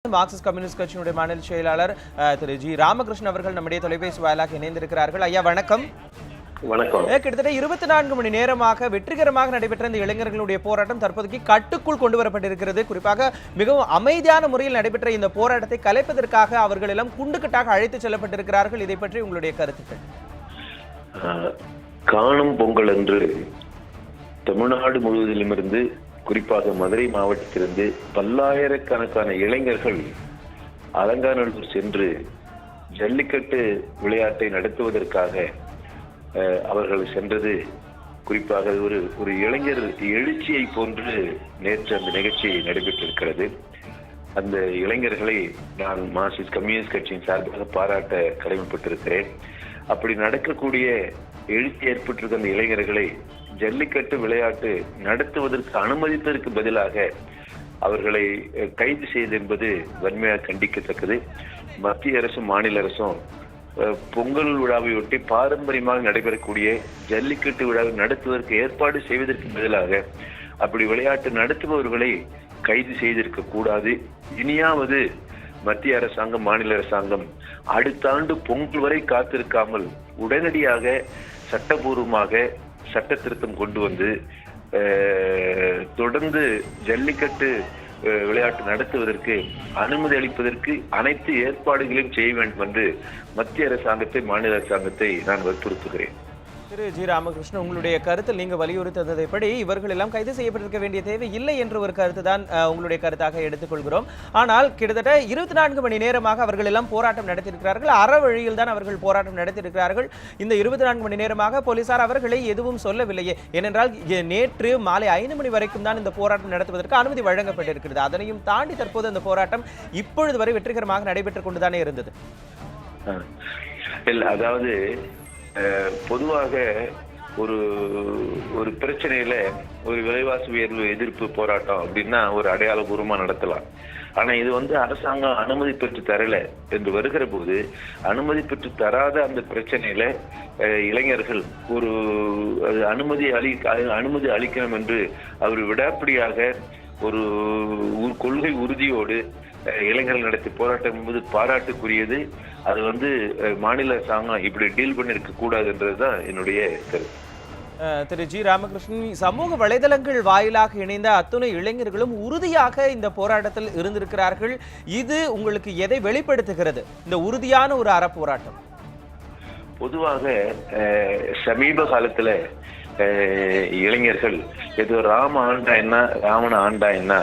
Marxist communist கட்சியினுடைய மாநில செயலாளர் திரு ஜி ராமகிருஷ்ணன் அவர்கள் நம்முடைய தொலைபேசி வாயிலாக இணைந்திருக்கிறார்கள். ஐயா வணக்கம். வணக்கம். கிட்டத்தட்ட 24 மணி நேரமாக வெற்றிகரமாக நடைபெற்ற இந்த இளைஞர்களுடைய போராட்டம் தற்போதைக்கு கட்டுக்குள் கொண்டு வரப்பட்டிருக்கிறது. குறிப்பாக மிகவும் அமைதியான முறையில் நடைபெற்ற இந்த போராட்டத்தை கலைப்பதற்காக அவர்கள் எல்லாம் குண்டுக்கட்டாக அழைத்து செல்லப்பட்டிருக்கிறார்கள். இதை பற்றி உங்களுடைய கருத்துக்கள்? காணும் பொங்கல் அன்று தமிழ்நாடு முழுவதிலுமிருந்து குறிப்பாக மதுரை மாவட்டத்திலிருந்து பல்லாயிரக்கணக்கான இளைஞர்கள் அலங்காநல்லூர் சென்று ஜல்லிக்கட்டு விளையாட்டை நடத்துவதற்காக அவர்கள் சென்றது. குறிப்பாக ஒரு இளைஞர் எழுச்சியை போன்று நேற்று அந்த நிகழ்ச்சி நடைபெற்றிருக்கிறது. அந்த இளைஞர்களை நான் மார்க்சிஸ்ட் கம்யூனிஸ்ட் கட்சியின் சார்பாக பாராட்ட கடமைப்பட்டிருக்கிறேன். அப்படி நடக்கக்கூடிய எழுச்சி ஏற்பட்டிருக்க அந்த இளைஞர்களை ஜல்லிக்கட்டு விளையாட்டு நடத்துவதற்கு அனுமதிப்பதற்கு பதிலாக அவர்களை கைது செய்து என்பது வன்மையாக கண்டிக்கத்தக்கது. மத்திய அரசும் மாநில அரசும் பொங்கல் விழாவையொட்டி பாரம்பரியமாக நடைபெறக்கூடிய ஜல்லிக்கட்டு விழாவை நடத்துவதற்கு ஏற்பாடு செய்வதற்கு பதிலாக அப்படி விளையாட்டு நடத்துபவர்களை கைது செய்திருக்க கூடாது. இனியாவது மத்திய அரசாங்கம் மாநில அரசாங்கம் அடுத்த ஆண்டு பொங்கல் வரை காத்திருக்காமல் உடனடியாக சட்டபூர்வமாக சட்ட திருத்தம் கொண்டு வந்து தொடர்ந்து ஜல்லிக்கட்டு விளையாட்டு நடத்துவதற்கு அனுமதி அளிப்பதற்கு அனைத்து ஏற்பாடுகளையும் செய்ய வேண்டும் என்று மத்திய அரசாங்கத்தை மாநில அரசாங்கத்தை நான் வற்புறுத்துகிறேன். திரு ஜி ராமகிருஷ்ணன், உங்களுடைய கருத்தில் நீங்க வலியுறுத்ததைப்படி இவர்கள் எல்லாம் கைது செய்யப்பட்டிருக்க வேண்டிய தேவை இல்லை என்ற ஒரு கருத்து தான் உங்களுடைய கருத்தாக எடுத்துக்கொள்கிறோம். ஆனால் கிட்டத்தட்ட 24 மணி நேரமாக அவர்கள் எல்லாம் போராட்டம் நடத்தியிருக்கிறார்கள். அற வழியில் தான் அவர்கள் போராட்டம் நடத்தியிருக்கிறார்கள். இந்த 24 மணி நேரமாக போலீசார் அவர்களை எதுவும் சொல்லவில்லையே. ஏனென்றால் நேற்று மாலை 5 மணி வரைக்கும் தான் இந்த போராட்டம் நடத்துவதற்கு அனுமதி வழங்கப்பட்டிருக்கிறது. அதனையும் தாண்டி தற்போது அந்த போராட்டம் இப்பொழுது வரை வெற்றிகரமாக நடைபெற்றுக் கொண்டுதானே இருந்தது. அதாவது பொதுவாக ஒரு பிரச்சனையில ஒரு விலைவாசி உயர்வு எதிர்ப்பு போராட்டம் அப்படின்னா ஒரு அடையாளபூர்வமா நடத்தலாம். ஆனா இது அரசாங்கம் அனுமதி பெற்று தரல என்று வருகிற போது அனுமதி பெற்று தராத அந்த பிரச்சனையில இளைஞர்கள் ஒரு அனுமதி அளிக்கணும் என்று அவர் விடாப்பிடியாக ஒரு கொள்கை உறுதியோடு இளைஞர்கள் நடத்தி போராட்டம் என்பது பாராட்டுக்குரியது. அது மாநில அரசாங்கம் இப்படி டீல் பண்ணிருக்க கூடாதுன்றதுதான் என்னுடைய கருத்து. திரு ஜி ராமகிருஷ்ணன், சமூக வலைதளங்கள் வாயிலாக இணைந்த அத்துணை இளைஞர்களும் உறுதியாக இந்த போராட்டத்தில் இருந்திருக்கிறார்கள். இது உங்களுக்கு எதை வெளிப்படுத்துகிறது, இந்த உறுதியான ஒரு அறப்போராட்டம்? பொதுவாக சமீப காலத்துல இளைஞர்கள் ஏதோ ராம ஆண்டா என்ன ராவண ஆண்டா என்ன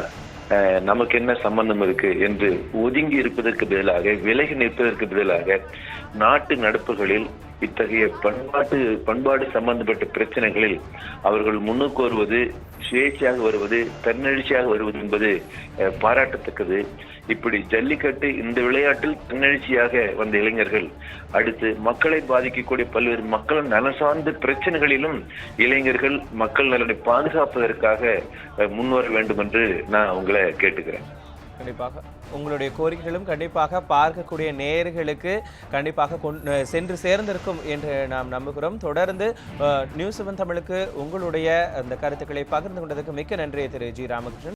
நமக்கு என்ன சம்பந்தம் இருக்கு என்று ஒதுங்கி இருப்பதற்கு பதிலாக விலகி நிற்பதற்கு பதிலாக நாட்டு நடப்புகளில் இத்தகைய பண்பாடு சம்பந்தப்பட்ட பிரச்சனைகளில் அவர்கள் முன்னுக்கு வருவது, சுயேட்சையாக வருவது, தன்னெழுச்சியாக வருவது என்பது பாராட்டத்தக்கது. இப்படி ஜல்லிக்கட்டு இந்த விளையாட்டில் தன்னெழுச்சியாக வந்த இளைஞர்கள் அடுத்து மக்களை பாதிக்கக்கூடிய பல்வேறு மக்கள் நலன் சார்ந்த பிரச்சனைகளிலும் இளைஞர்கள் மக்கள் நலனை பாதுகாப்பதற்காக முன்வர வேண்டும் என்று நான் உங்களை கேட்டுக்கிறேன். கண்டிப்பாக உங்களுடைய கோரிக்கைகளும் கண்டிப்பாக பார்க்கக்கூடிய நேயர்களுக்கு கண்டிப்பாக சென்று சேர்ந்திருக்கும் என்று நாம் நம்புகிறோம். தொடர்ந்து நியூஸ் 7 தமிழுக்கு உங்களுடைய அந்த கருத்துக்களை பகிர்ந்து கொண்டதுக்கு மிக்க நன்றி திரு ஜி ராமகிருஷ்ணன்.